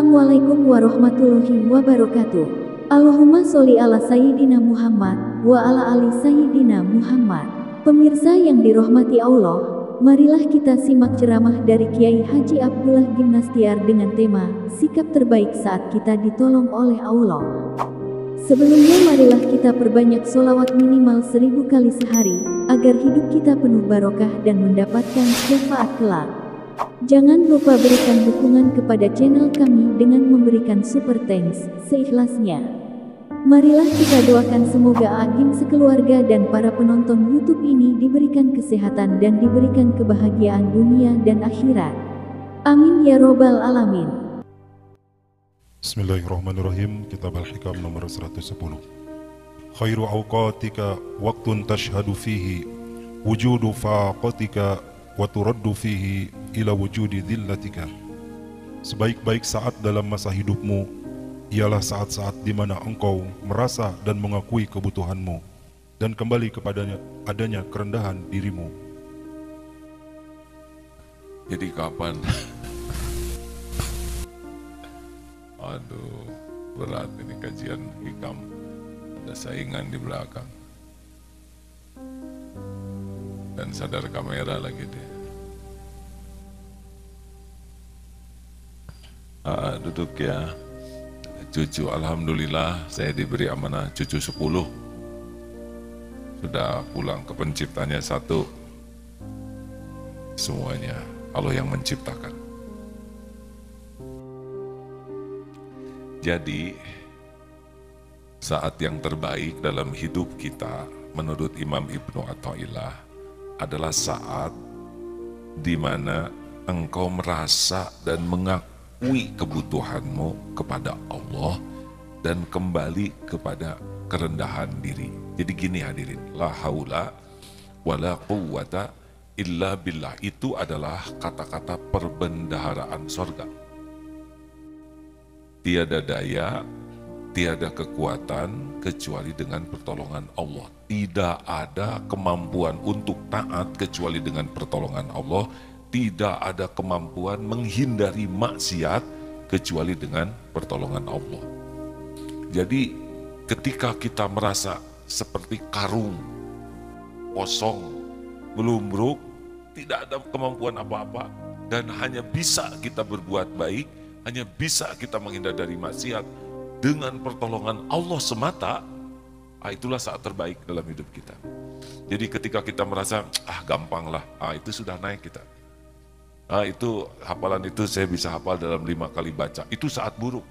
Assalamualaikum warahmatullahi wabarakatuh. Allahumma sholli ala Sayyidina Muhammad wa ala ali Sayyidina Muhammad. Pemirsa yang dirahmati Allah, marilah kita simak ceramah dari Kiai Haji Abdullah Gimnastiar dengan tema sikap terbaik saat kita ditolong oleh Allah. Sebelumnya marilah kita perbanyak sholawat minimal 1000 kali sehari, agar hidup kita penuh barokah dan mendapatkan syafaat kelak. Jangan lupa berikan dukungan kepada channel kami dengan memberikan super thanks seikhlasnya. Marilah kita doakan semoga Agim sekeluarga dan para penonton YouTube ini diberikan kesehatan dan diberikan kebahagiaan dunia dan akhirat. Amin ya robbal alamin. Bismillahirrahmanirrahim. Kitab Al-Hikam nomor 110. Khairu awqatika waqtun tashhadu fihi wujudu faqatika wa turaddu fihi ila wujudi dhillatika. Sebaik-baik saat dalam masa hidupmu ialah saat-saat di mana engkau merasa dan mengakui kebutuhanmu dan kembali kepadanya adanya kerendahan dirimu. Jadi kapan? Aduh, berat ini kajian hikam. Ada saingan di belakang. Dan sadar kamera lagi dia. Duduk ya. Cucu, alhamdulillah saya diberi amanah cucu 10. Sudah pulang ke penciptanya 1. Semuanya Allah yang menciptakan. Jadi saat yang terbaik dalam hidup kita menurut Imam Ibnu Athaillah adalah saat di mana engkau merasa dan mengakui kebutuhanmu kepada Allah dan kembali kepada kerendahan diri. Jadi gini hadirin, la haula wala quwwata illa billah itu adalah kata-kata perbendaharaan sorga. Tiada daya, tiada kekuatan kecuali dengan pertolongan Allah. Tidak ada kemampuan untuk taat kecuali dengan pertolongan Allah. Tidak ada kemampuan menghindari maksiat kecuali dengan pertolongan Allah. Jadi ketika kita merasa seperti karung kosong, belumbruk, tidak ada kemampuan apa-apa dan hanya bisa kita berbuat baik, hanya bisa kita menghindar dari maksiat dengan pertolongan Allah semata, itulah saat terbaik dalam hidup kita. Jadi ketika kita merasa, gampang lah, itu sudah naik kita. Itu hafalan itu saya bisa hafal dalam 5 kali baca. Itu saat buruk.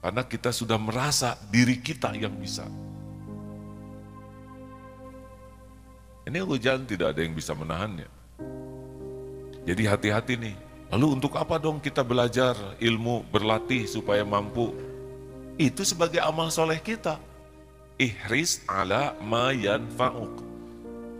Karena kita sudah merasa diri kita yang bisa. Ini hujan tidak ada yang bisa menahannya. Jadi hati-hati nih. Lalu untuk apa dong kita belajar ilmu, berlatih supaya mampu? Itu sebagai amal soleh kita. Ihris ala ma yanfa'uk.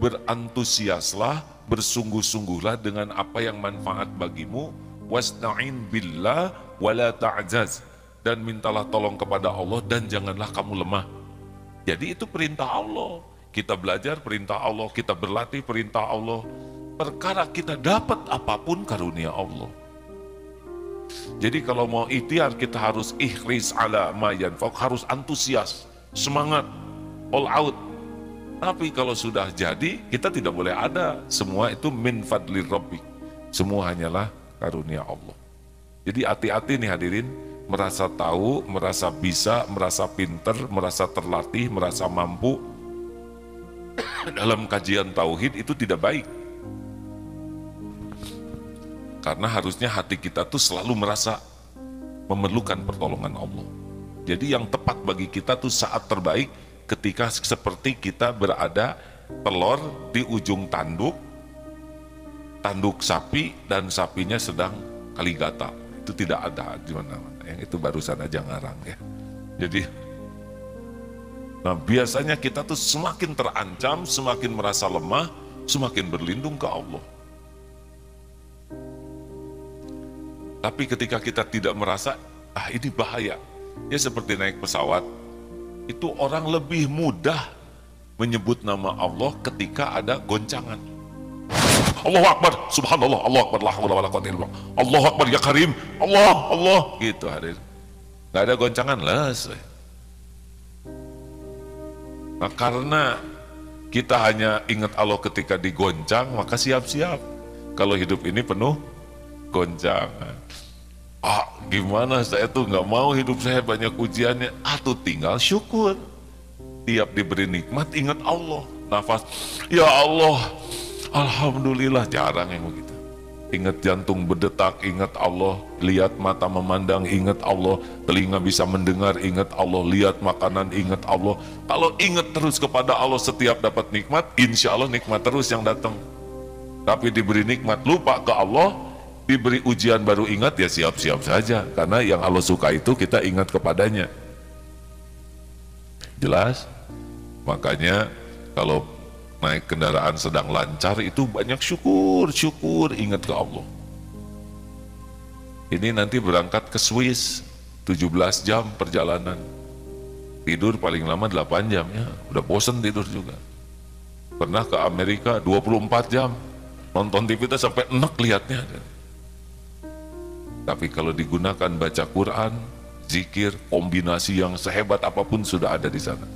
Berantusiaslah, bersungguh-sungguhlah dengan apa yang manfaat bagimu. Wasta'in billah wala ta'jaz. Dan mintalah tolong kepada Allah dan janganlah kamu lemah. Jadi itu perintah Allah. Kita belajar perintah Allah, kita berlatih perintah Allah. Perkara kita dapat apapun karunia Allah. Jadi kalau mau ikhtiar kita harus ikhris ala ma yanfa'uk, harus antusias, semangat, all out. Tapi kalau sudah jadi, kita tidak boleh ada. Semua itu min fadli rabbik. Semua hanyalah karunia Allah. Jadi hati-hati nih hadirin, merasa tahu, merasa bisa, merasa pinter, merasa terlatih, merasa mampu. Dalam kajian tauhid itu tidak baik. Karena harusnya hati kita tuh selalu merasa memerlukan pertolongan Allah. Jadi yang tepat bagi kita tuh saat terbaik ketika seperti kita berada telur di ujung tanduk sapi dan sapinya sedang kaligata. Itu tidak ada di mana-mana. Yang itu barusan aja ngarang ya. Jadi, biasanya kita tuh semakin terancam, semakin merasa lemah, semakin berlindung ke Allah. Tapi ketika kita tidak merasa, ini bahaya. Ya seperti naik pesawat, itu orang lebih mudah menyebut nama Allah ketika ada goncangan. Allahu Akbar, subhanallah, Allahu Akbar, la haula wala quwwata illa billah. Allahu Akbar ya Karim, Allah, gitu hadir. Nggak ada goncangan les. Nah, karena kita hanya ingat Allah ketika digoncang, maka siap-siap. Kalau hidup ini penuh goncangan. Gimana saya tuh nggak mau hidup saya banyak ujiannya. Tuh tinggal syukur. Tiap diberi nikmat ingat Allah. Nafas, ya Allah, alhamdulillah. Jarang yang begitu. Ingat jantung berdetak, ingat Allah. Lihat mata memandang, ingat Allah. Telinga bisa mendengar, ingat Allah. Lihat makanan, ingat Allah. Kalau ingat terus kepada Allah setiap dapat nikmat, insya Allah nikmat terus yang datang. Tapi diberi nikmat lupa ke Allah, diberi ujian baru ingat, ya siap-siap saja. Karena yang Allah suka itu kita ingat kepadanya. Jelas? Makanya kalau naik kendaraan sedang lancar itu banyak syukur, ingat ke Allah. Ini nanti berangkat ke Swiss 17 jam perjalanan. Tidur paling lama 8 jam ya, udah bosen tidur juga. Pernah ke Amerika 24 jam, nonton TV itu sampai enek lihatnya. Tapi kalau digunakan baca Quran, zikir, kombinasi yang sehebat apapun sudah ada di sana.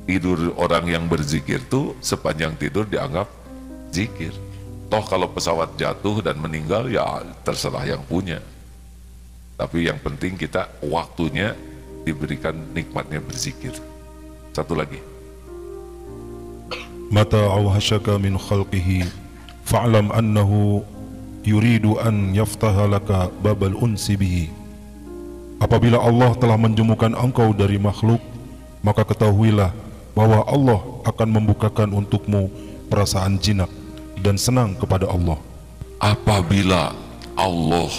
Tidur orang yang berzikir tuh sepanjang tidur dianggap zikir. Toh kalau pesawat jatuh dan meninggal ya terserah yang punya. Tapi yang penting kita waktunya diberikan nikmatnya berzikir. Satu lagi. Mata awhashaka min khalqihi fa'lam annahu yuridu an yaftaha laka babal unsi bihi. Apabila Allah telah menjemukan engkau dari makhluk, maka ketahuilah bahwa Allah akan membukakan untukmu perasaan jinak dan senang kepada Allah. Apabila Allah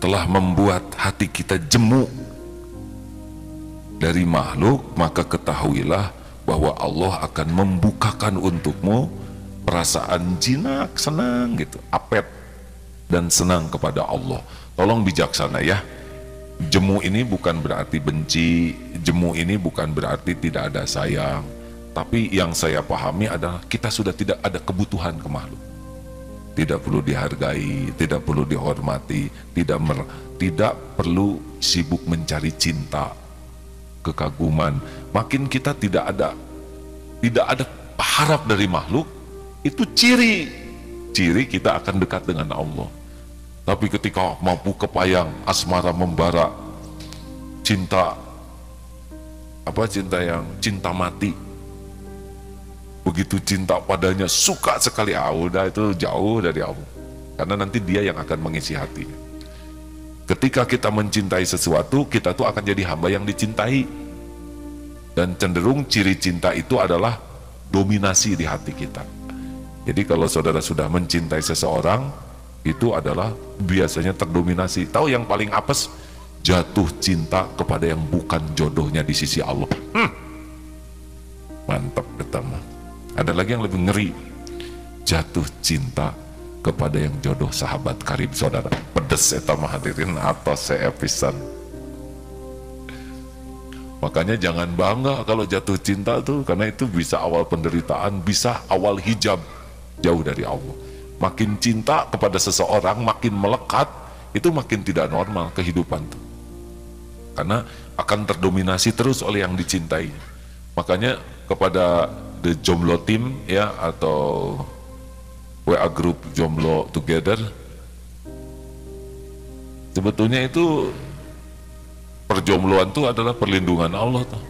telah membuat hati kita jemu dari makhluk, maka ketahuilah bahwa Allah akan membukakan untukmu perasaan jinak, senang gitu, apet dan senang kepada Allah. Tolong bijaksana ya. Jemu ini bukan berarti benci, jemu ini bukan berarti tidak ada sayang. Tapi yang saya pahami adalah kita sudah tidak ada kebutuhan ke makhluk. Tidak perlu dihargai, tidak perlu dihormati, tidak perlu sibuk mencari cinta, kekaguman. Makin kita tidak ada harap dari makhluk, itu ciri kita akan dekat dengan Allah. Tapi ketika mampu kepayang, asmara membara, cinta cinta mati, begitu cinta padanya, suka sekali, udah itu jauh dari Allah. Karena nanti dia yang akan mengisi hatinya. Ketika kita mencintai sesuatu, kita tuh akan jadi hamba yang dicintai. Dan cenderung ciri cinta itu adalah dominasi di hati kita. Jadi kalau saudara sudah mencintai seseorang, itu adalah biasanya terdominasi. Tahu yang paling apes? Jatuh cinta kepada yang bukan jodohnya di sisi Allah. Mantap ketemu. Ada lagi yang lebih ngeri. Jatuh cinta kepada yang jodoh sahabat karib saudara. Pedes eta mah hadirin atas saya pisan. Makanya jangan bangga kalau jatuh cinta tuh, karena itu bisa awal penderitaan, bisa awal hijab jauh dari Allah. Makin cinta kepada seseorang, makin melekat, itu makin tidak normal kehidupan tuh. Karena akan terdominasi terus oleh yang dicintai. Makanya kepada The Jomblo Team ya, atau WA Group Jomblo Together, sebetulnya itu perjombloan itu adalah perlindungan Allah tuh.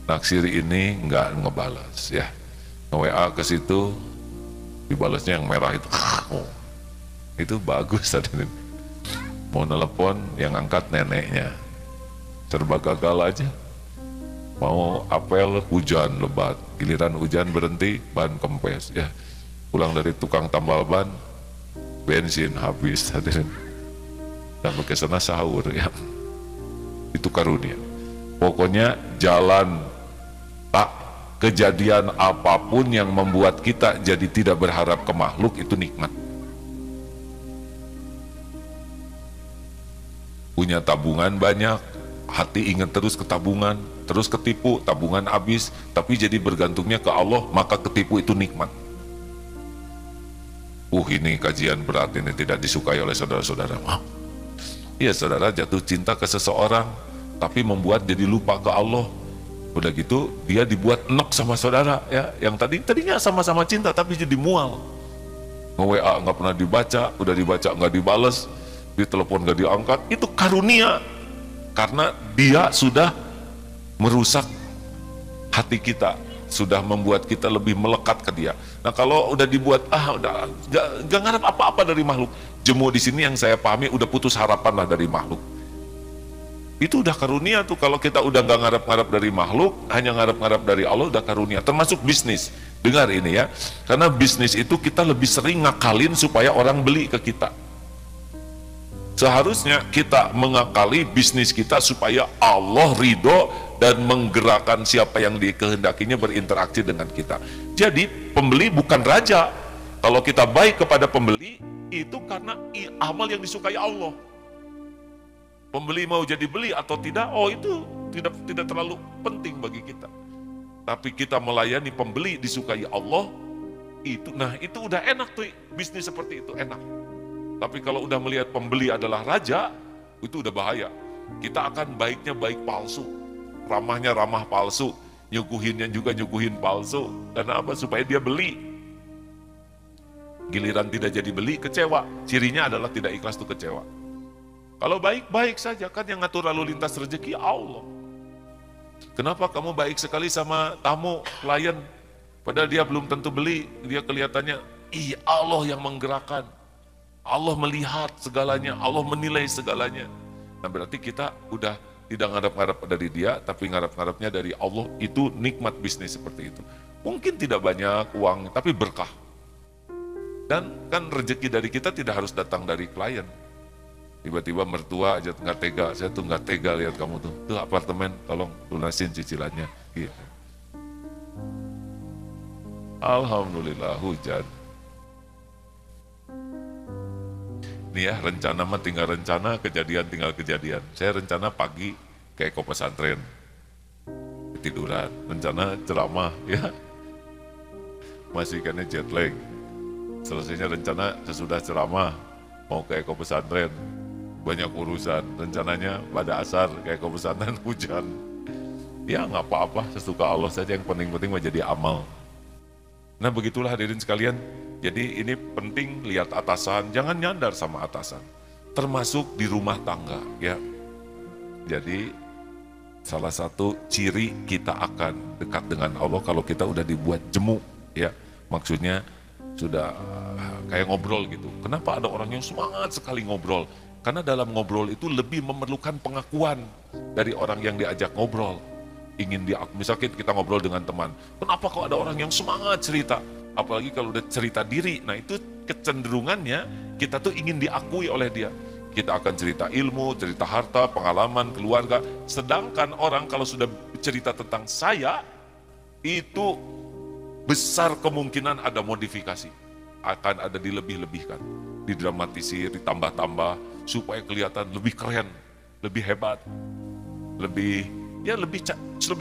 Naksir ini nggak ngebalas ya, nge-WA ke situ, dibalasnya yang merah itu. Itu bagus tadi. Mau nelpon yang angkat neneknya, serba gagal aja. Mau apel hujan lebat, giliran hujan berhenti ban kempes ya. Pulang dari tukang tambal ban, bensin habis hadirin. Sampai ke sana sahur ya. Itu karunia. Pokoknya jalan tak kejadian apapun yang membuat kita jadi tidak berharap ke makhluk itu nikmat. Punya tabungan banyak, hati ingat terus ke tabungan, terus ketipu, tabungan habis, tapi jadi bergantungnya ke Allah, maka ketipu itu nikmat. Ini kajian berat, ini tidak disukai oleh saudara-saudara. Iya, saudara jatuh cinta ke seseorang, tapi membuat jadi lupa ke Allah. Udah gitu dia dibuat enek sama saudara ya, yang tadinya sama-sama cinta tapi jadi mual. Nge-WA nggak pernah dibaca, udah dibaca nggak dibales, ditelepon nggak diangkat. Itu karunia, karena dia sudah merusak hati kita, sudah membuat kita lebih melekat ke dia. Nah kalau udah dibuat udah nggak ngarep apa-apa dari makhluk. Jemu di sini yang saya pahami udah putus harapan lah dari makhluk. Itu udah karunia tuh. Kalau kita udah nggak ngarep-ngarep dari makhluk, hanya ngarep-ngarep dari Allah, udah karunia. Termasuk bisnis. Dengar ini ya, karena bisnis itu kita lebih sering ngakalin supaya orang beli ke kita. Seharusnya kita mengakali bisnis kita supaya Allah ridho dan menggerakkan siapa yang dikehendakinya berinteraksi dengan kita. Jadi pembeli bukan raja. Kalau kita baik kepada pembeli, itu karena amal yang disukai Allah. Pembeli mau jadi beli atau tidak, itu tidak terlalu penting bagi kita. Tapi kita melayani pembeli disukai Allah, itu udah enak tuh, bisnis seperti itu enak. Tapi kalau udah melihat pembeli adalah raja, itu udah bahaya. Kita akan baiknya baik palsu, ramahnya ramah palsu, nyuguhinnya juga nyuguhin palsu. Karena apa? Supaya dia beli. Giliran tidak jadi beli, kecewa. Cirinya adalah tidak ikhlas tuh kecewa. Kalau baik-baik saja, kan yang ngatur lalu lintas rezeki Allah. Kenapa kamu baik sekali sama tamu, klien, padahal dia belum tentu beli, dia kelihatannya, Allah yang menggerakkan. Allah melihat segalanya, Allah menilai segalanya. Nah berarti kita udah tidak ngarep-ngarep dari dia, tapi ngarep-ngarepnya dari Allah. Itu nikmat bisnis seperti itu. Mungkin tidak banyak uang, tapi berkah. Dan kan rezeki dari kita tidak harus datang dari klien. Tiba-tiba mertua aja nggak tega, saya tuh nggak tega lihat kamu tuh apartemen, tolong lunasin cicilannya. Gitu. Alhamdulillah hujan. Nih ya, rencana mah tinggal rencana, kejadian tinggal kejadian. Saya rencana pagi ke Eko Pesantren, ketiduran, rencana ceramah ya, masih karena jet lag. Selesainya rencana sesudah ceramah mau ke Eko Pesantren, banyak urusan, rencananya pada asar ke Eko Pesantren hujan. Ya nggak apa-apa, sesuka Allah saja, yang penting-penting menjadi amal. Nah begitulah hadirin sekalian. Jadi ini penting lihat atasan, jangan nyandar sama atasan. Termasuk di rumah tangga ya. Jadi salah satu ciri kita akan dekat dengan Allah kalau kita udah dibuat jemu ya. Maksudnya sudah kayak ngobrol gitu. Kenapa ada orang yang semangat sekali ngobrol? Karena dalam ngobrol itu lebih memerlukan pengakuan dari orang yang diajak ngobrol. Misalkan kita ngobrol dengan teman, kenapa kok ada orang yang semangat cerita? Apalagi kalau udah cerita diri, nah itu kecenderungannya kita tuh ingin diakui oleh dia. Kita akan cerita ilmu, cerita harta, pengalaman, keluarga. Sedangkan orang kalau sudah cerita tentang saya, itu besar kemungkinan ada modifikasi. Akan ada dilebih-lebihkan, didramatisir, ditambah-tambah, supaya kelihatan lebih keren, lebih hebat, lebih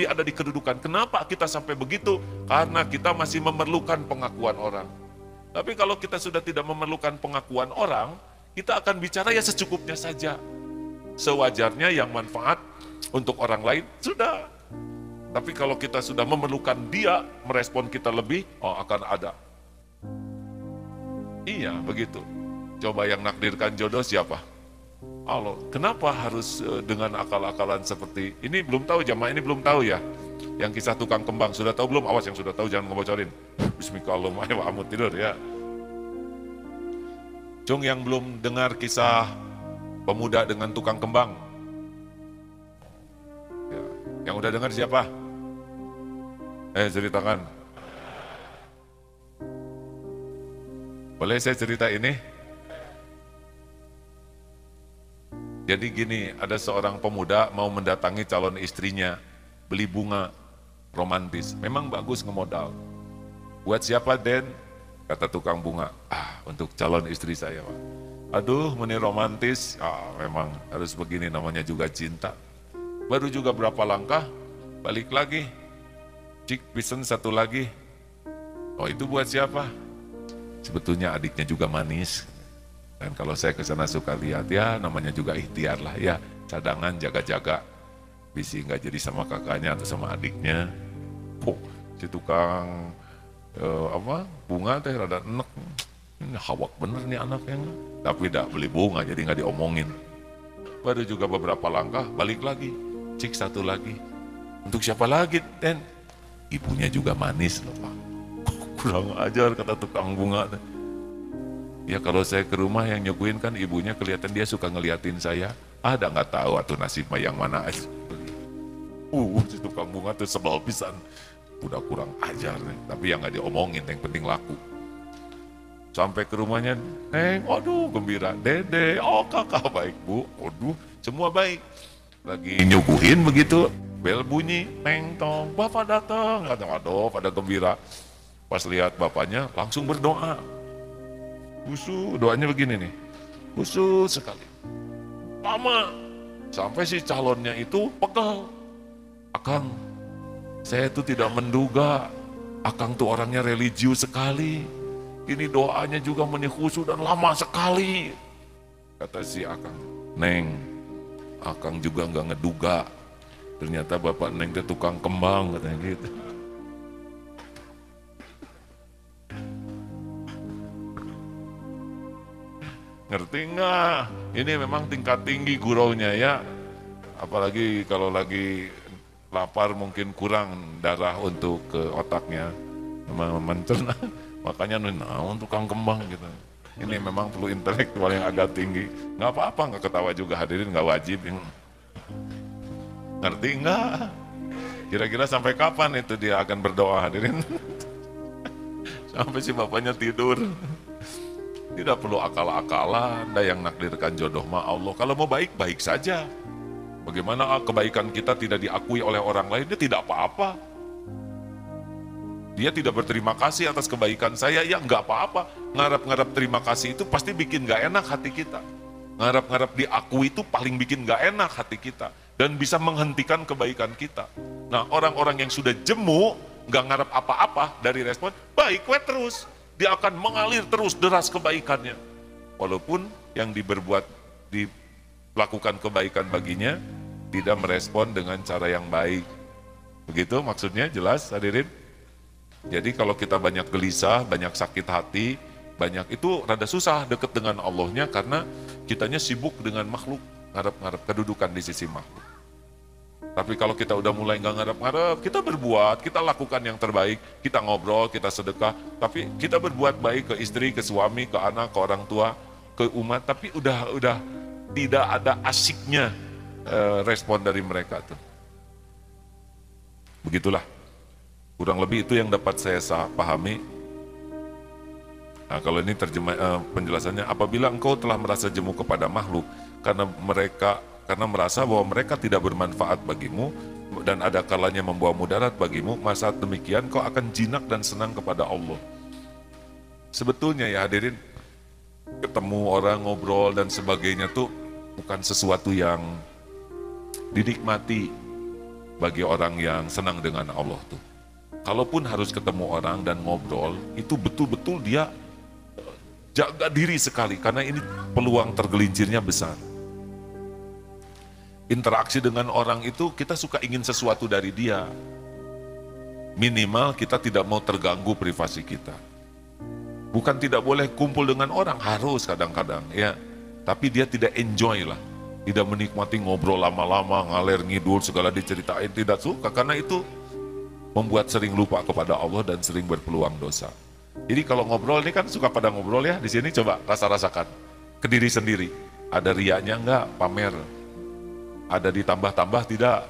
ada di kedudukan. Kenapa kita sampai begitu? Karena kita masih memerlukan pengakuan orang. Tapi kalau kita sudah tidak memerlukan pengakuan orang, kita akan bicara ya secukupnya saja. Sewajarnya yang manfaat untuk orang lain, sudah. Tapi kalau kita sudah memerlukan dia, merespon kita lebih, akan ada. Iya, begitu. Coba yang nakdirkan jodoh siapa? Allah. Kenapa harus dengan akal-akalan seperti ini? Belum tahu, jamaah ini belum tahu ya. Yang kisah tukang kembang, sudah tahu belum? Awas yang sudah tahu jangan ngebocorin. Bismillahirrahmanirrahim, tidur ya. Cung yang belum dengar kisah pemuda dengan tukang kembang. Ya. Yang udah dengar siapa? Ceritakan. Boleh saya cerita ini? Jadi gini, ada seorang pemuda mau mendatangi calon istrinya, beli bunga romantis. Memang bagus ngemodal. Buat siapa, Den? Kata tukang bunga. Untuk calon istri saya, Pak. Aduh, meni romantis. Memang harus begini, namanya juga cinta. Baru juga berapa langkah, balik lagi. Cik, pisen satu lagi. Itu buat siapa? Sebetulnya adiknya juga manis. Dan kalau saya ke sana suka lihat, ya namanya juga ikhtiar lah ya, cadangan jaga-jaga. Bisi nggak jadi sama kakaknya atau sama adiknya. Si tukang bunga teh rada enek. Ini hawak bener nih anaknya. Tapi tidak beli bunga jadi nggak diomongin. Baru juga beberapa langkah balik lagi, cik satu lagi. Untuk siapa lagi, Den? Ibunya juga manis loh Pak. Kurang ajar kata tukang bunga. Ya kalau saya ke rumah yang nyuguhin kan ibunya kelihatan dia suka ngeliatin saya. Ada nggak tahu atau nasibnya yang mana aja. Si tukang bunga tuh sebel pisan. Udah kurang ajar nih. Tapi yang nggak diomongin, yang penting laku. Sampai ke rumahnya, waduh gembira. Dede, kakak baik Bu. Waduh, semua baik. Lagi nyuguhin begitu, bel bunyi, neng tong, bapak datang. Aduh, pada gembira. Pas lihat bapaknya, langsung berdoa. Khusus, doanya begini nih, khusus sekali. Lama, sampai si calonnya itu pegal. Akang, saya itu tidak menduga, Akang tuh orangnya religius sekali. Ini doanya juga khusyuk dan lama sekali. Kata si Akang, Neng, Akang juga nggak ngeduga. Ternyata bapak Neng itu tukang kembang, katanya gitu. Ngerti nggak? Ini memang tingkat tinggi guraunya ya. Apalagi kalau lagi lapar mungkin kurang darah untuk ke otaknya. Mencerna. Makanya untuk tukang kembang gitu. Ini memang perlu intelektual yang agak tinggi. Nggak apa-apa, nggak ketawa juga hadirin, nggak wajib. Ngerti nggak? Kira-kira sampai kapan itu dia akan berdoa hadirin? Sampai si bapaknya tidur. Tidak perlu akal-akalan, ada yang nakdirkan jodoh mah Allah. Kalau mau baik, baik saja. Bagaimana kebaikan kita tidak diakui oleh orang lain, dia tidak apa-apa. Dia tidak berterima kasih atas kebaikan saya, ya nggak apa-apa. Ngarap-ngarap terima kasih itu pasti bikin nggak enak hati kita. Ngarap-ngarap diakui itu paling bikin nggak enak hati kita. Dan bisa menghentikan kebaikan kita. Nah, orang-orang yang sudah jemu, nggak ngarap apa-apa dari respon, baik terus. Dia akan mengalir terus deras kebaikannya. Walaupun yang dilakukan kebaikan baginya, tidak merespon dengan cara yang baik. Begitu maksudnya, jelas hadirin? Jadi kalau kita banyak gelisah, banyak sakit hati, banyak itu rada susah deket dengan Allahnya karena kitanya sibuk dengan makhluk, ngarep-ngarep kedudukan di sisi makhluk. Tapi kalau kita udah mulai nggak ngarep-ngarep, kita berbuat, kita lakukan yang terbaik, kita ngobrol, kita sedekah, tapi kita berbuat baik ke istri, ke suami, ke anak, ke orang tua, ke umat, tapi udah tidak ada asiknya respon dari mereka tuh. Begitulah, kurang lebih itu yang dapat saya pahami. Nah, kalau ini penjelasannya, apabila engkau telah merasa jemu kepada makhluk karena merasa bahwa mereka tidak bermanfaat bagimu dan ada kalanya membawa mudarat bagimu, masa demikian kau akan jinak dan senang kepada Allah. Sebetulnya ya hadirin, ketemu orang, ngobrol dan sebagainya tuh bukan sesuatu yang dinikmati bagi orang yang senang dengan Allah tuh. Kalaupun harus ketemu orang dan ngobrol, itu betul-betul dia jaga diri sekali karena ini peluang tergelincirnya besar. Interaksi dengan orang itu kita suka ingin sesuatu dari dia. Minimal kita tidak mau terganggu privasi kita. Bukan tidak boleh kumpul dengan orang, harus kadang-kadang ya. Tapi dia tidak enjoy lah. Tidak menikmati ngobrol lama-lama, ngalir ngidul, segala diceritain, tidak suka. Karena itu membuat sering lupa kepada Allah dan sering berpeluang dosa. Jadi kalau ngobrol ini kan suka pada ngobrol ya. Di sini coba rasa-rasakan ke diri sendiri. Ada riaknya enggak, pamer. Ada ditambah-tambah tidak,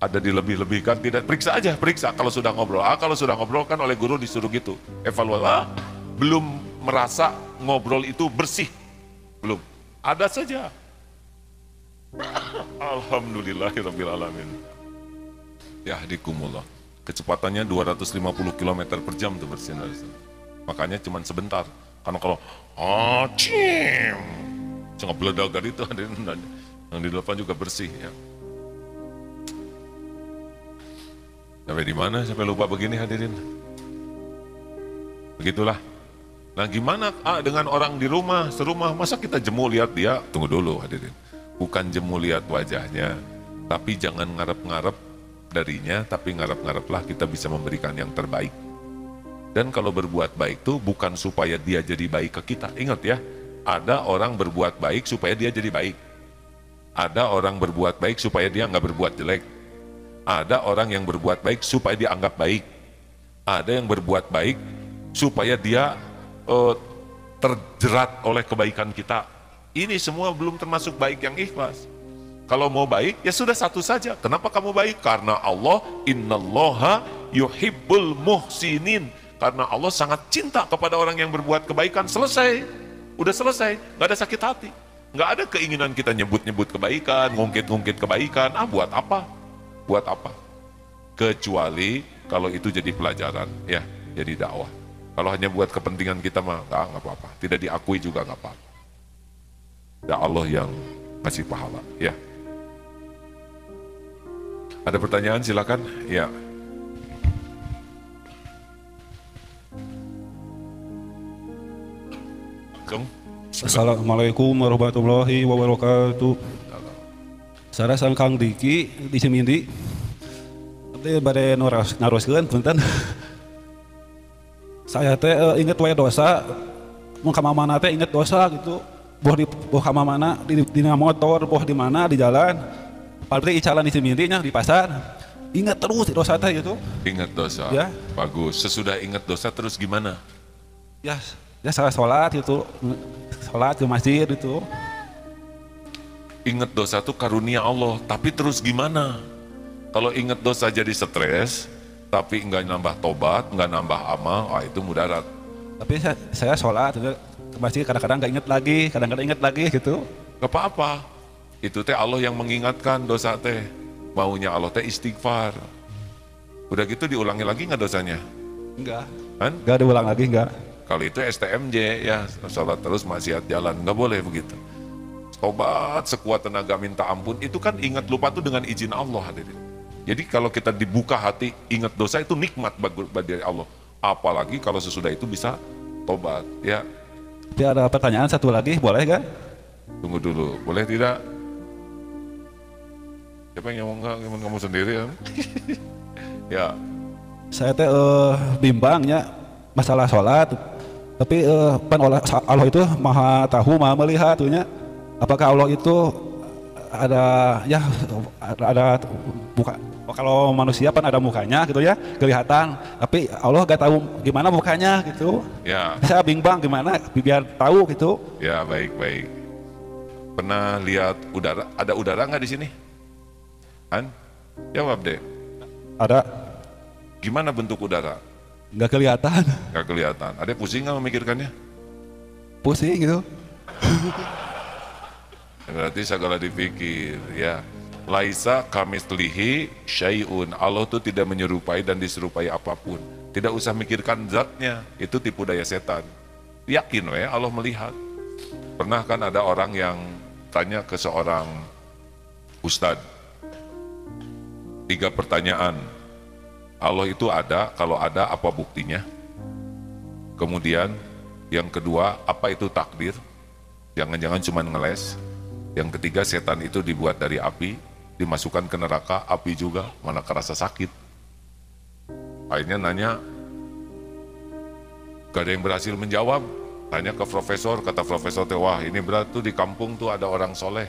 ada dilebih-lebihkan tidak, periksa aja, periksa kalau sudah ngobrol. Kalau sudah ngobrol kan oleh guru disuruh gitu, evaluasi. Belum merasa ngobrol itu bersih, belum, ada saja. Alhamdulillahirrabbilalamin. Ya hadikumullah, kecepatannya 250 km per jam tuh bersinar. Makanya cuma sebentar, karena kalau cuma beledak itu ada yang di depan juga bersih ya. Sampai di mana? Sampai lupa begini hadirin. Begitulah. Nah gimana dengan orang di rumah, serumah, masa kita jemu lihat dia? Tunggu dulu hadirin. Bukan jemu lihat wajahnya, tapi jangan ngarep-ngarep darinya, tapi ngarep-ngareplah kita bisa memberikan yang terbaik. Dan kalau berbuat baik itu bukan supaya dia jadi baik ke kita. Ingat ya, ada orang berbuat baik supaya dia jadi baik. Ada orang berbuat baik supaya dia nggak berbuat jelek. Ada orang yang berbuat baik supaya dia anggap baik. Ada yang berbuat baik supaya dia terjerat oleh kebaikan kita. Ini semua belum termasuk baik yang ikhlas. Kalau mau baik, ya sudah satu saja. Kenapa kamu baik? Karena Allah, innallaha yuhibbul muhsinin. Karena Allah sangat cinta kepada orang yang berbuat kebaikan. Selesai. Udah selesai. Gak ada sakit hati. Gak ada keinginan kita nyebut-nyebut kebaikan, ngungkit-ngungkit kebaikan. Buat apa? Buat apa? Kecuali kalau itu jadi pelajaran, ya, jadi dakwah. Kalau hanya buat kepentingan kita mah nggak apa-apa, tidak diakui juga nggak apa-apa. Ya Allah yang ngasih pahala, ya. Ada pertanyaan silakan, ya. Assalamualaikum warahmatullahi wabarakatuh. Saya Kang Diki di Cimindi. Tadi badai naroskeun punten. Saya teh inget wae dosa, mun ka mamana teh inget dosa gitu. Boh ka mamana di motor, boh di mana di jalan. Padahal icalan di Cimindi nya di pasar. Ingat terus dosa teh gitu. Ingat dosa. Ya. Bagus. Sesudah ingat dosa terus gimana? Ya salah sholat gitu. Sholat ke masjid itu. Ingat dosa itu karunia Allah, tapi terus gimana? Kalau ingat dosa jadi stres, tapi nggak nambah tobat, nggak nambah amal, itu mudarat. Tapi saya sholat ke masjid kadang-kadang nggak ingat lagi, kadang-kadang ingat lagi gitu. Gak apa-apa, itu teh Allah yang mengingatkan dosa teh. Maunya Allah teh istighfar. Udah gitu diulangi lagi nggak dosanya? Enggak. Kan? Enggak diulang lagi, enggak. Kalau itu STMJ ya, sholat terus maksiat jalan, nggak boleh begitu. Tobat sekuat tenaga minta ampun, itu kan ingat lupa tuh dengan izin Allah hadirin. Jadi kalau kita dibuka hati, ingat dosa itu nikmat bagi Allah. Apalagi kalau sesudah itu bisa tobat, ya. Tapi ada pertanyaan satu lagi, boleh kan? Tunggu dulu, boleh tidak? Siapa yang ngomong nggak? Kamu sendiri ya? Ya. Saya teh bimbangnya masalah sholat. Tapi pan Allah itu maha tahu, maha melihat, tuhnya. Apakah Allah itu ada buka? Kalau manusia kan ada mukanya gitu ya, kelihatan. Tapi Allah gak tahu gimana mukanya gitu. Ya. Saya bimbang gimana biar tahu gitu. Ya baik. Pernah lihat udara? Ada udara nggak di sini? Han? Jawab deh. Ada. Gimana bentuk udara? Nggak kelihatan. Nggak kelihatan. Ada pusing nggak memikirkannya? Pusing gitu. Berarti segala dipikir, ya. Laisa kamitslihi syai'un. Allah itu tidak menyerupai dan diserupai apapun. Tidak usah mikirkan zatnya. Itu tipu daya setan. Yakin we Allah melihat. Pernah kan ada orang yang tanya ke seorang ustadz. 3 pertanyaan. Allah itu ada, kalau ada apa buktinya? Kemudian yang kedua, apa itu takdir? Jangan-jangan cuma ngeles. Yang ketiga, setan itu dibuat dari api, dimasukkan ke neraka, api juga, mana kerasa sakit. Akhirnya nanya, gak ada yang berhasil menjawab. Tanya ke profesor, kata profesor, wah ini berat tuh di kampung tuh ada orang soleh.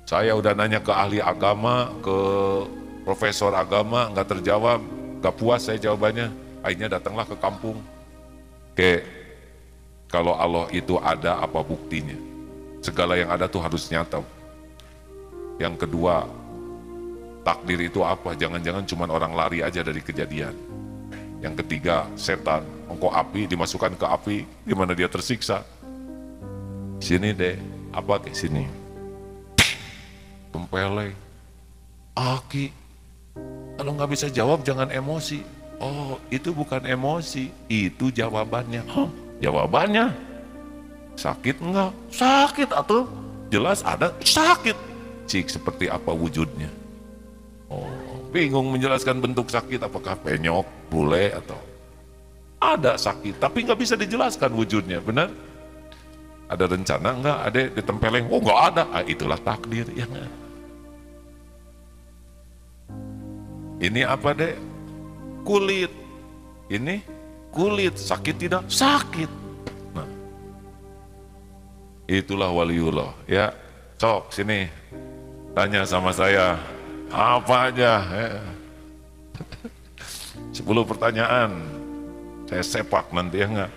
Saya udah nanya ke ahli agama, ke profesor agama, nggak terjawab, nggak puas saya jawabannya. Akhirnya datanglah ke kampung. Oke, kalau Allah itu ada, apa buktinya? Segala yang ada tuh harus nyata. Yang kedua, takdir itu apa? Jangan-jangan cuma orang lari aja dari kejadian. Yang ketiga, setan, engkau api, dimasukkan ke api, gimana dia tersiksa? Sini deh, apa ke sini? Tempeleng. Aki, kalau nggak bisa jawab jangan emosi. Oh, itu bukan emosi, itu jawabannya. Jawabannya sakit enggak? Sakit atuh. Jelas ada sakit. Cik seperti apa wujudnya? Oh, bingung menjelaskan bentuk sakit, apakah penyok, bule atau Ada sakit, tapi nggak bisa dijelaskan wujudnya, benar? Ada rencana nggak, adek ditempeleng? Oh nggak ada, itulah takdir, ya nggak? Ini apa dek? Kulit. Ini kulit, sakit tidak? Sakit. Nah, itulah waliullah, ya. Sok sini, tanya sama saya, apa aja? 10 pertanyaan, saya sepak nanti ya nggak?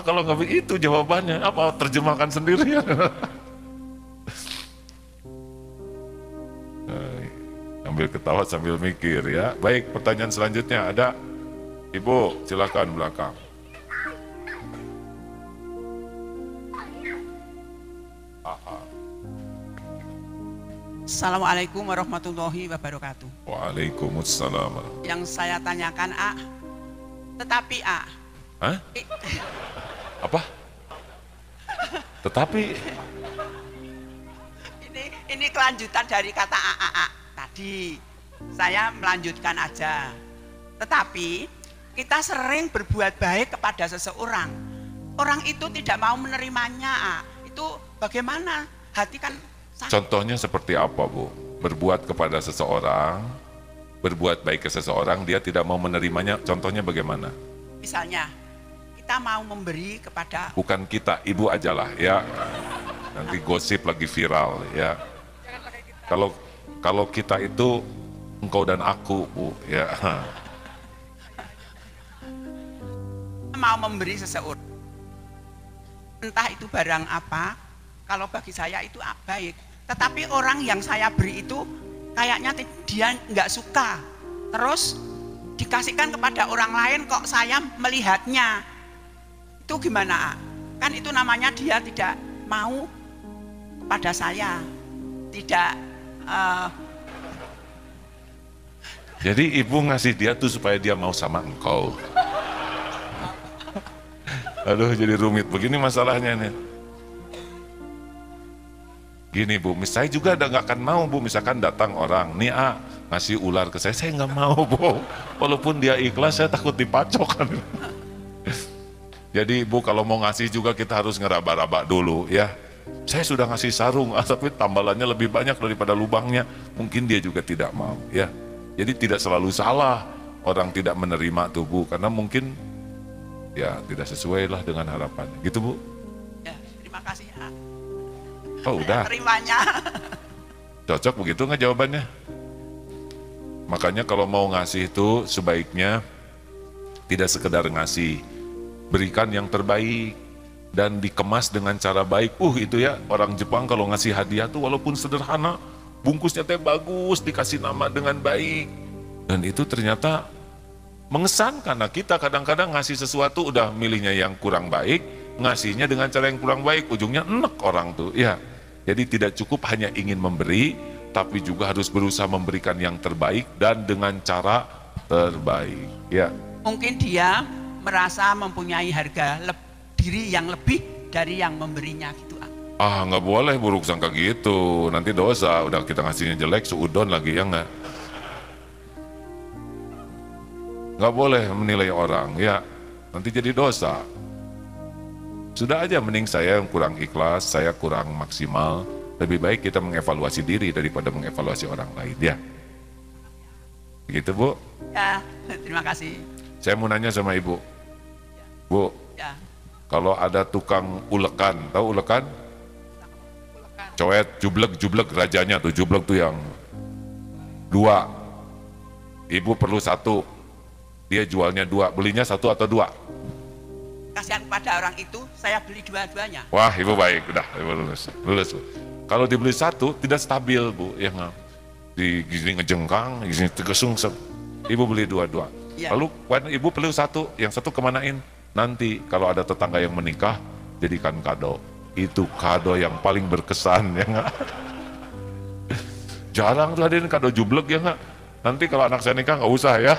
Kalau nggak begitu jawabannya, apa terjemahkan sendiri ya? Sambil ketawa sambil mikir ya. Baik, pertanyaan selanjutnya ada. Ibu, silakan belakang. Assalamualaikum warahmatullahi wabarakatuh. Waalaikumsalam. Yang saya tanyakan tetapi Hah? Apa? Tetapi ini kelanjutan dari kata tadi. Saya melanjutkan aja. Tetapi kita sering berbuat baik kepada seseorang. Orang itu tidak mau menerimanya. Itu bagaimana? Hati kan sakit. contohnya seperti apa, Bu? Berbuat kepada seseorang, berbuat baik ke seseorang, dia tidak mau menerimanya. Contohnya bagaimana? Misalnya kita mau memberi kepada, Bukan kita, ibu ajalah ya. Nanti gosip lagi viral ya. Kalau kita itu engkau dan aku, Bu, ya. mau memberi seseorang, entah itu barang apa, kalau bagi saya itu baik. Tetapi orang yang saya beri itu kayaknya dia nggak suka, terus dikasihkan kepada orang lain kok saya melihatnya, itu gimana? Kan itu namanya dia tidak mau kepada saya, tidak. Jadi ibu ngasih dia tuh supaya dia mau sama engkau. Aduh, jadi rumit begini masalahnya nih. Gini Bu, saya juga nggak akan mau Bu, misalkan datang orang, nih ngasih ular ke saya nggak mau Bu. Walaupun dia ikhlas, saya takut dipacok kan. Jadi Bu, kalau mau ngasih juga kita harus ngeraba-raba dulu ya. Saya sudah ngasih sarung, tapi tambalannya lebih banyak daripada lubangnya. Mungkin dia juga tidak mau ya. Jadi tidak selalu salah orang tidak menerima tuh Bu, karena mungkin ya tidak sesuai lah dengan harapannya. Gitu Bu? Ya, terima kasih ya. Oh udah. Terimanya. Cocok begitu nggak jawabannya? Makanya kalau mau ngasih itu sebaiknya tidak sekedar ngasih, berikan yang terbaik dan dikemas dengan cara baik. Itu ya orang Jepang kalau ngasih hadiah tuh walaupun sederhana, bungkusnya teh bagus, dikasih nama dengan baik, dan itu ternyata mengesankan. Nah kita kadang-kadang ngasih sesuatu udah milihnya yang kurang baik, ngasihnya dengan cara yang kurang baik, ujungnya enek orang tuh ya. Jadi tidak cukup hanya ingin memberi, tapi juga harus berusaha memberikan yang terbaik dan dengan cara terbaik ya. Mungkin dia merasa mempunyai harga diri yang lebih dari yang memberinya gitu. Nggak boleh buruk sangka gitu, nanti dosa. Udah kita ngasihnya jelek, suudon lagi ya nggak boleh menilai orang ya, nanti jadi dosa. Sudah aja, mending saya yang kurang ikhlas, saya kurang maksimal. Lebih baik kita mengevaluasi diri daripada mengevaluasi orang lain ya. Begitu Bu? Ya, terima kasih. Saya mau nanya sama Ibu. Bu, Ya. kalau ada tukang ulekan, tahu ulekan? Coet, jublek rajanya tuh, jublek tuh yang 2. Ibu perlu 1, dia jualnya 2, belinya 1 atau 2? Kasihan kepada orang itu, saya beli dua-duanya. Wah, Ibu baik, udah, Ibu lulus. Kalau dibeli 1 tidak stabil Bu, ya nggak? Di gini ngejengkang, gini tegesung, Ibu beli 2. Ya. Lalu Ibu perlu 1, yang 1 kemanain? Nanti kalau ada tetangga yang menikah, jadikan kado. Itu kado yang paling berkesan ya nggak? Jarang tuh hadirin kado jublek ya nggak? Nanti kalau anak saya nikah nggak usah ya.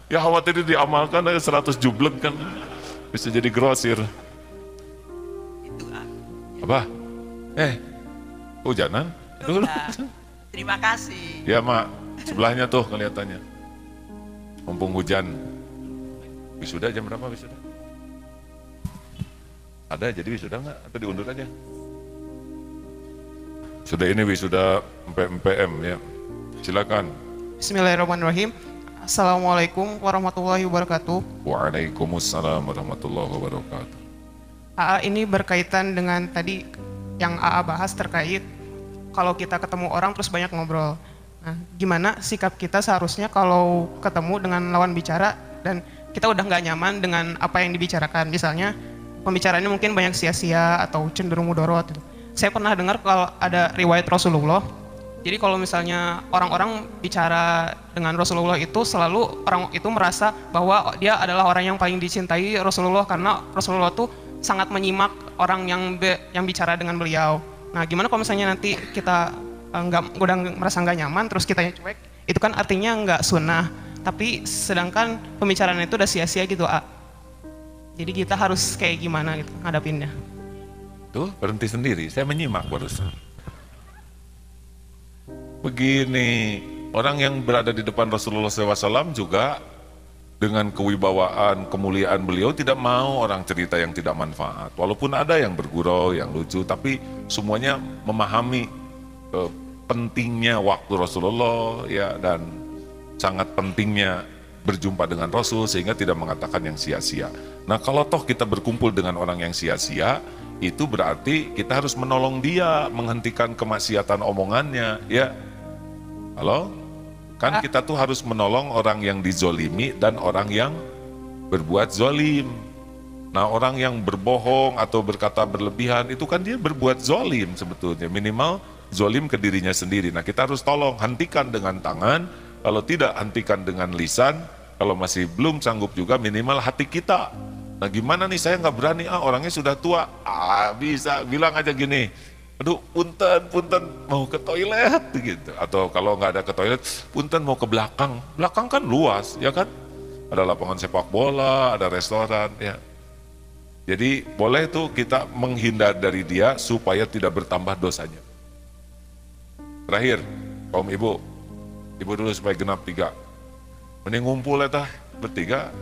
Ya khawatir diamalkan aja 100 jublek kan bisa jadi grosir. Itu Apa? Hujanan? Dulu. Terima kasih. Ya Mak, sebelahnya tuh kelihatannya. Mumpung hujan. Wisuda jam berapa wisuda? Ada jadi wisuda nggak? Atau diundur aja? Sudah ini wisuda MPM ya. Silakan. Bismillahirrahmanirrahim. Assalamualaikum warahmatullahi wabarakatuh. Waalaikumsalam warahmatullahi wabarakatuh. AA ini berkaitan dengan tadi yang AA bahas terkait kalau kita ketemu orang terus banyak ngobrol. Nah, gimana sikap kita seharusnya kalau ketemu dengan lawan bicara dan kita udah nggak nyaman dengan apa yang dibicarakan. Misalnya pembicaraannya mungkin banyak sia-sia atau cenderung mudorot. Saya pernah dengar kalau ada riwayat Rasulullah. Jadi kalau misalnya orang-orang bicara dengan Rasulullah itu selalu orang itu merasa bahwa dia adalah orang yang paling dicintai Rasulullah karena Rasulullah tuh sangat menyimak orang yang bicara dengan beliau. Nah, gimana kalau misalnya nanti kita udah merasa nggak nyaman terus kitanya cuek, itu kan artinya nggak sunnah. Tapi sedangkan pembicaraan itu udah sia-sia gitu, Jadi kita harus kayak gimana gitu ngadapinnya. Tuh berhenti sendiri, saya menyimak barusan. Begini, orang yang berada di depan Rasulullah SAW juga dengan kewibawaan, kemuliaan beliau tidak mau orang cerita yang tidak manfaat. Walaupun ada yang bergurau, yang lucu, tapi semuanya memahami pentingnya waktu Rasulullah ya, dan sangat pentingnya berjumpa dengan Rasul sehingga tidak mengatakan yang sia-sia. Nah, kalau toh kita berkumpul dengan orang yang sia-sia, itu berarti kita harus menolong dia, menghentikan kemaksiatan omongannya, ya. Halo? Kan kita tuh harus menolong orang yang dizolimi dan orang yang berbuat zolim. Nah, orang yang berbohong atau berkata berlebihan, itu kan dia berbuat zolim sebetulnya. Minimal zolim ke dirinya sendiri. Nah, kita harus tolong, hentikan dengan tangan. Kalau tidak, hentikan dengan lisan. Kalau masih belum sanggup juga, minimal hati kita. Nah, gimana nih, saya nggak berani, orangnya sudah tua. Bisa, bilang aja gini, aduh, punten, mau ke toilet gitu. Atau kalau nggak ada ke toilet, punten mau ke belakang. Belakang kan luas, ya kan? Ada lapangan sepak bola, ada restoran, ya. Jadi boleh tuh kita menghindar dari dia supaya tidak bertambah dosanya. Terakhir, kaum ibu dulu supaya genap 3. Mending ngumpul ya bertiga,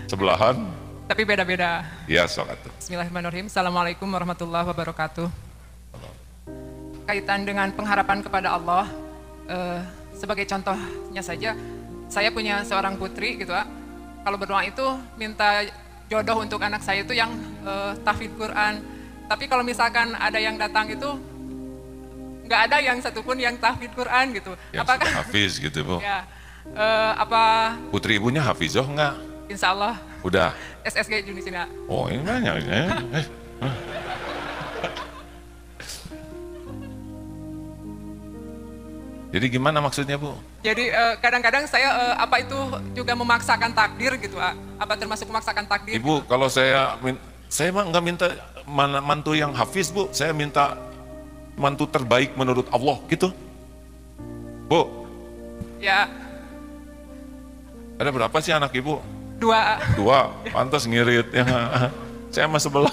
sebelahan. Tapi beda-beda. Ya, sok atuh. Bismillahirrahmanirrahim. Assalamualaikum warahmatullahi wabarakatuh. Kaitan dengan pengharapan kepada Allah, sebagai contohnya saja, saya punya seorang putri gitu, kalau berdoa itu minta jodoh untuk anak saya itu yang tahfidz Quran. Tapi kalau misalkan ada yang datang itu nggak ada yang satupun yang tahfidz Quran gitu. Yang apakah hafiz gitu, Bu? Ya, apa? Putri ibunya hafizoh nggak? Insya Allah. Udah. SSG Junisina. Oh, ini banyak ya. Jadi gimana maksudnya, Bu? Jadi kadang-kadang saya apa itu juga memaksakan takdir gitu, apa termasuk memaksakan takdir? Ibu, gitu? Kalau saya mah nggak minta mantu yang hafiz, Bu. Saya minta mantu terbaik menurut Allah gitu. Bu. Ya. Ada berapa sih anak Ibu? 2. Pantas ngirit. Ya. Saya mah 11.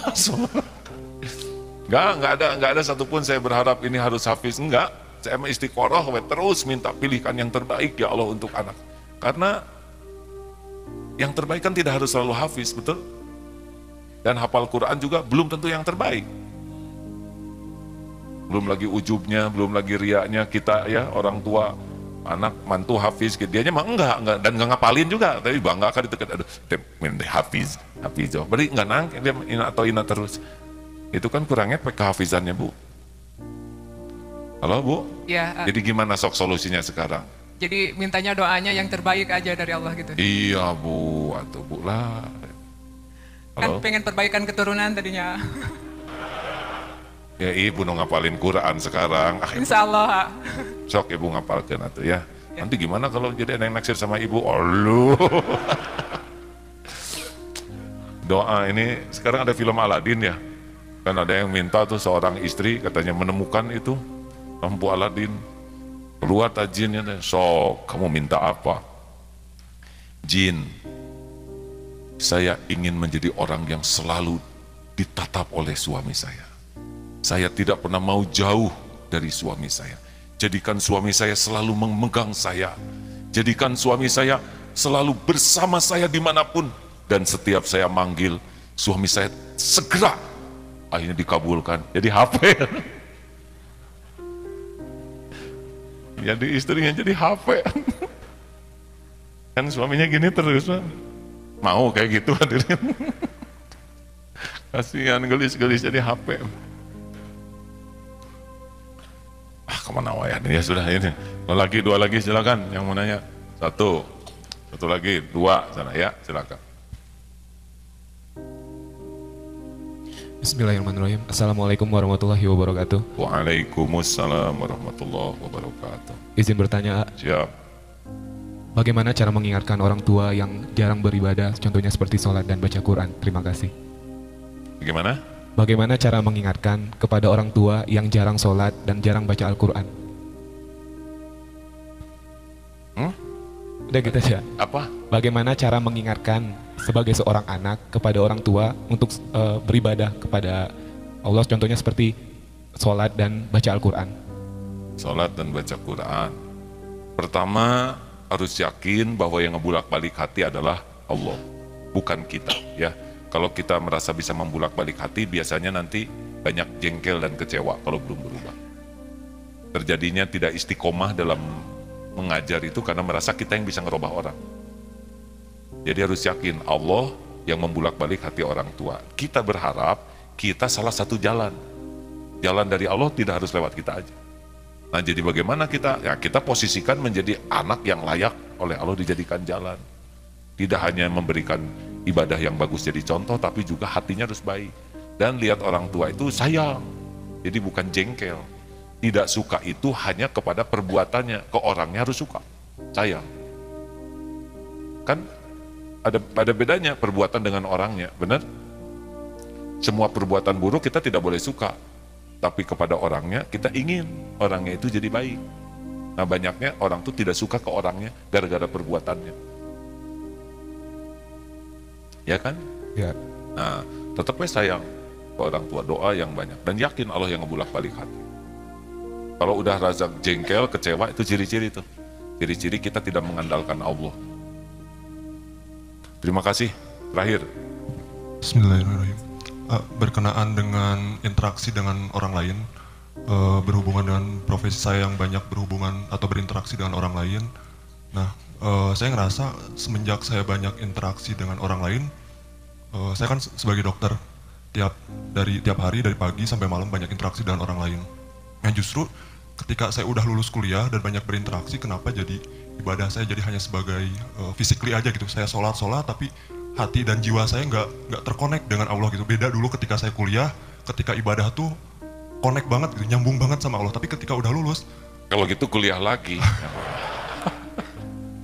Nggak ada satupun saya berharap ini harus hafiz, enggak. Saya istiqoroh, terus minta pilihkan yang terbaik ya Allah untuk anak. Karena yang terbaik kan tidak harus selalu hafiz, betul? Dan hafal Quran juga belum tentu yang terbaik. Belum lagi ujubnya, belum lagi riaknya kita ya, orang tua, anak, mantu hafiz, dianya mah enggak, dan enggak ngapalin juga, tapi bangga kan ditekan, aduh, hafiz, berarti enggak nangkep, dia ina terus. Itu kan kurangnya kehafizannya, Bu. Halo, Bu? Ya. Jadi gimana sok solusinya sekarang? Jadi mintanya doanya yang terbaik aja dari Allah gitu. Iya, Bu, atau Bu lah. Halo? Kan pengen perbaikan keturunan tadinya. Ya, Ibu ngapalin Quran sekarang. Insya Allah. Sok Ibu ngapalkan atuh ya. Nanti gimana kalau jadi ada yang naksir sama Ibu? Allah. Doa ini, sekarang ada film Aladin ya. Kan ada yang minta tuh seorang istri katanya menemukan itu lampu Aladin, keluar jinnya, sok kamu minta apa? Jin, saya ingin menjadi orang yang selalu ditatap oleh suami saya. Saya tidak pernah mau jauh dari suami saya. Jadikan suami saya selalu memegang saya. Jadikan suami saya selalu bersama saya dimanapun. dan setiap saya manggil suami saya segera, akhirnya dikabulkan jadi HP. Jadi istrinya jadi HP. Kan suaminya gini terus, mau kayak gitu hadirin. Kasihan, gelis-gelis jadi HP. Kemana wayan ya, sudah ini. Lagi dua lagi silakan yang mau nanya. Satu lagi, dua sana ya, silakan. Bismillahirrahmanirrahim. Assalamualaikum warahmatullahi wabarakatuh. Waalaikumsalam warahmatullahi wabarakatuh. Izin bertanya, Siap. bagaimana cara mengingatkan orang tua yang jarang beribadah, contohnya seperti sholat dan baca Quran? Terima kasih. Bagaimana? Bagaimana cara mengingatkan kepada orang tua yang jarang sholat dan jarang baca Al-Quran? Udah gitu aja. Apa? Bagaimana cara mengingatkan sebagai seorang anak kepada orang tua untuk beribadah kepada Allah, contohnya seperti sholat dan baca Al-Quran? Sholat dan baca Quran. Pertama harus yakin bahwa yang ngebulak-balik hati adalah Allah, bukan kita ya. Kalau kita merasa bisa membulak-balik hati, biasanya nanti banyak jengkel dan kecewa kalau belum berubah. Terjadinya tidak istiqomah dalam mengajar itu karena merasa kita yang bisa ngerubah orang. Jadi harus yakin Allah yang membulak-balik hati orang tua. Kita berharap kita salah satu jalan. Jalan dari Allah tidak harus lewat kita aja. Nah jadi bagaimana kita? Ya kita posisikan menjadi anak yang layak oleh Allah dijadikan jalan. Tidak hanya memberikan ibadah yang bagus jadi contoh, tapi juga hatinya harus baik. Dan lihat orang tua itu sayang, jadi bukan jengkel. Tidak suka itu hanya kepada perbuatannya, ke orangnya harus suka, sayang. Kan ada bedanya perbuatan dengan orangnya, benar? Semua perbuatan buruk kita tidak boleh suka, tapi kepada orangnya kita ingin orangnya itu jadi baik. Nah banyaknya orang tuh tidak suka ke orangnya gara-gara perbuatannya. Ya kan? Ya. Nah, tetapnya sayang ke orang tua, doa yang banyak dan yakin Allah yang ngebulak-balik hati. Kalau udah rasa jengkel, kecewa, itu ciri-ciri tuh. Ciri-ciri kita tidak mengandalkan Allah. Terima kasih. Terakhir. Bismillahirrahmanirrahim. Berkenaan dengan interaksi dengan orang lain, berhubungan dengan profesi saya yang banyak berhubungan atau berinteraksi dengan orang lain. Nah, saya ngerasa semenjak saya banyak interaksi dengan orang lain, saya kan sebagai dokter tiap hari dari pagi sampai malam banyak interaksi dengan orang lain. Yang justru ketika saya udah lulus kuliah dan banyak berinteraksi, kenapa jadi ibadah saya jadi hanya sebagai physically aja gitu. Saya sholat tapi hati dan jiwa saya nggak terkonek dengan Allah gitu. Beda dulu ketika saya kuliah, ketika ibadah tuh connect banget gitu, nyambung banget sama Allah. Tapi ketika udah lulus, kalau gitu kuliah lagi.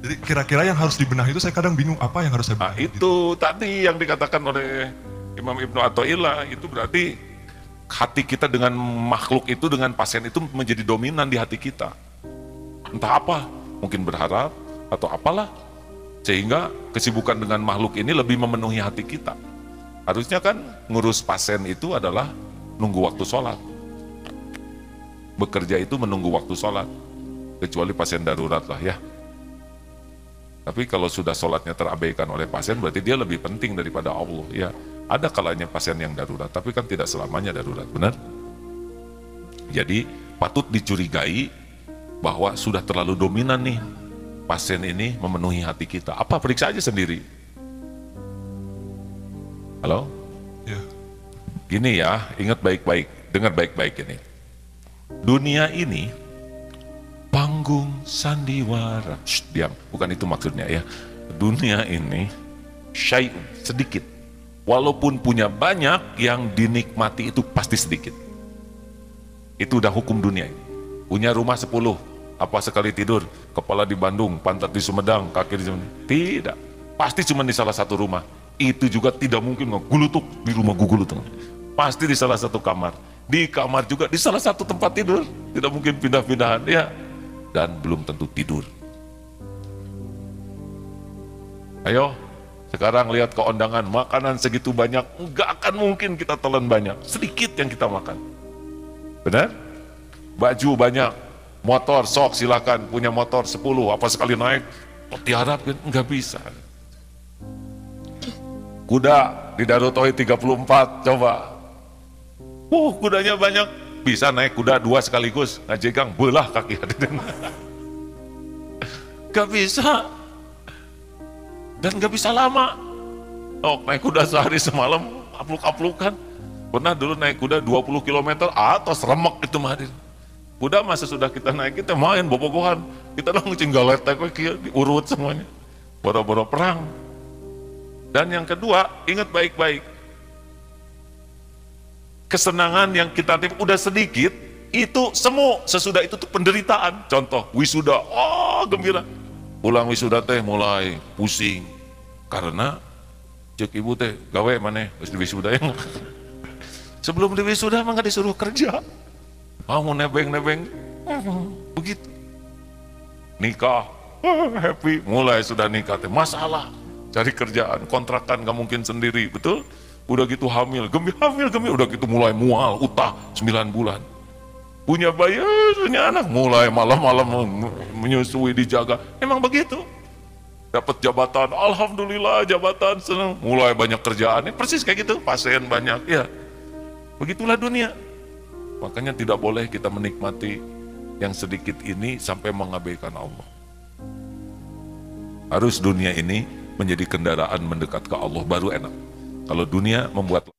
Jadi kira-kira yang harus dibenahi itu saya kadang bingung apa yang harus saya benahi. Nah, itu tadi yang dikatakan oleh Imam Ibnu Athaillah, itu berarti hati kita dengan makhluk itu, dengan pasien itu menjadi dominan di hati kita. Entah apa, mungkin berharap atau apalah, sehingga kesibukan dengan makhluk ini lebih memenuhi hati kita. Harusnya kan ngurus pasien itu adalah nunggu waktu sholat. Bekerja itu menunggu waktu sholat, kecuali pasien darurat lah ya. Tapi kalau sudah sholatnya terabaikan oleh pasien, berarti dia lebih penting daripada Allah. Ya, ada kalanya pasien yang darurat, tapi kan tidak selamanya darurat, benar? Jadi patut dicurigai bahwa sudah terlalu dominan nih pasien ini memenuhi hati kita. Apa? Periksa aja sendiri. Halo? Ya. Gini ya, ingat baik-baik, dengar baik-baik ini. Dunia ini panggung sandiwara. Diam, bukan itu maksudnya ya. Dunia ini syai'un, sedikit. Walaupun punya banyak, yang dinikmati itu pasti sedikit. Itu udah hukum dunia ini. Punya rumah 10, apa sekali tidur, kepala di Bandung, pantat di Sumedang, kaki di Sumedang. Tidak, pasti cuma di salah satu rumah. Itu juga tidak mungkin gulutuk di rumah gugulutuk. Pasti di salah satu kamar. Di kamar juga di salah satu tempat tidur. Tidak mungkin pindah-pindahan ya. Dan belum tentu tidur. Ayo, sekarang lihat keondangan, makanan segitu banyak, nggak akan mungkin kita telan banyak, sedikit yang kita makan. Benar? Baju banyak, motor sok silakan, punya motor 10, apa sekali naik, diharapkan nggak bisa. Kuda di Darut Tauhid 34, coba. Kudanya banyak, bisa naik kuda 2 sekaligus, ngajegang belah kaki hadirin. Gak bisa, dan gak bisa lama. Naik kuda sehari semalam, apluk-aplukan. Pernah dulu naik kuda 20 km atas remek itu mah hadirin. Kuda masa sudah kita naik, kita main bobogohan, kita langsung galetek diurut semuanya, boro-boro perang. Dan yang kedua, ingat baik-baik, kesenangan yang kita udah sedikit, itu semu, sesudah itu tuh penderitaan. Contoh, wisuda, gembira. Pulang wisuda teh mulai pusing, karena cek ibu teh, gawe mana, harus di wisuda yang sebelum di wisuda mah gak disuruh kerja. Mau nebeng-nebeng, begitu. Nikah, happy, mulai sudah nikah teh masalah, cari kerjaan, kontrakan gak mungkin sendiri, betul? Udah gitu hamil, hamil, udah gitu mulai mual, utah 9 bulan. Punya bayi, punya anak, mulai malam-malam menyusui, dijaga. Emang begitu. Dapat jabatan, alhamdulillah jabatan, senang. Mulai banyak kerjaan, persis kayak gitu, pasien banyak, ya. Begitulah dunia. Makanya tidak boleh kita menikmati yang sedikit ini sampai mengabaikan Allah. Harus dunia ini menjadi kendaraan mendekat ke Allah, baru enak. Kalau dunia membuat